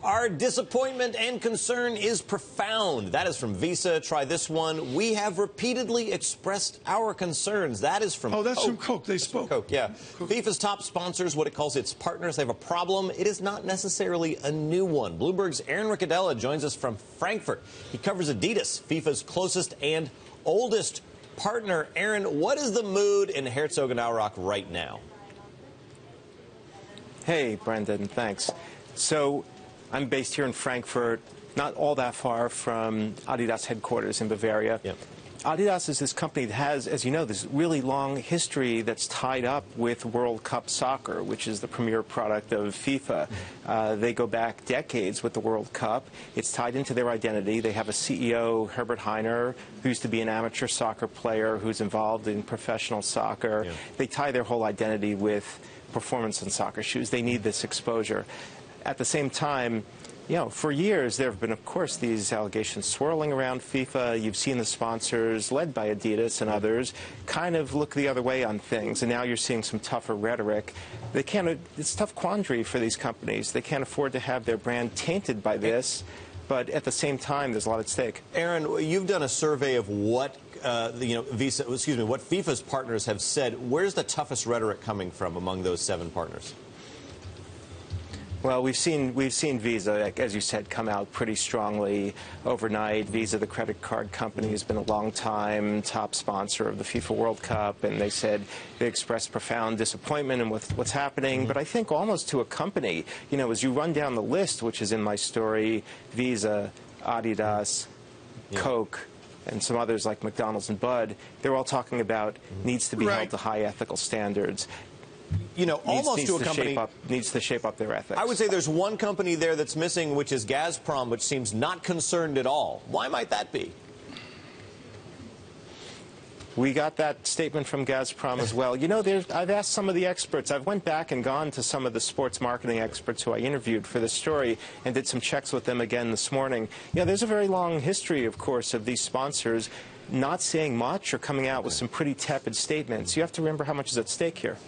Our disappointment and concern is profound. That is from Visa. Try this one. We have repeatedly expressed our concerns. That is from Coke. That's from Coke. They spoke. Coke, yeah. Coke. FIFA's top sponsors, what it calls its partners, they have a problem. It is not necessarily a new one. Bloomberg's Aaron Riccadella joins us from Frankfurt. He covers Adidas, FIFA's closest and oldest partner. Aaron, what is the mood in Herzogenaurach right now? Hey, Brendan, thanks. So I'm based here in Frankfurt, not all that far from Adidas headquarters in Bavaria. Yep. Adidas is this company that has, as you know, this really long history that's tied up with World Cup soccer, which is the premier product of FIFA. They go back decades with the World Cup. It's tied into their identity. They have a CEO, Herbert Heiner, who used to be an amateur soccer player who's involved in professional soccer. Yeah. They tie their whole identity with performance in soccer shoes. They need this exposure. At the same time, you know, for years there have been, of course, these allegations swirling around FIFA. You've seen the sponsors, led by Adidas and others, kind of look the other way on things, and now you're seeing some tougher rhetoric. They can't. It's a tough quandary for these companies. They can't afford to have their brand tainted by this, but at the same time, there's a lot at stake. Aaron, you've done a survey of what what FIFA's partners have said. Where's the toughest rhetoric coming from among those 7 partners? Well, we've seen Visa, as you said, come out pretty strongly overnight. Visa, the credit card company, has been a long time top sponsor of the FIFA World Cup, and they said they expressed profound disappointment in what's happening. But I think almost to a company, you know, as you run down the list, which is in my story, Visa, Adidas, Coke, and some others like McDonald's and Bud, they're all talking about needs to be held to high ethical standards. You know, almost to a company needs to shape up their ethics. I would say there's one company there that's missing, which is Gazprom, which seems not concerned at all. Why might that be? We got that statement from Gazprom as well. You know, I've asked some of the experts. I've went back and gone to some of the sports marketing experts who I interviewed for this story and did some checks with them again this morning. Yeah, there's a very long history, of course, of these sponsors not saying much or coming out with some pretty tepid statements. You have to remember how much is at stake here.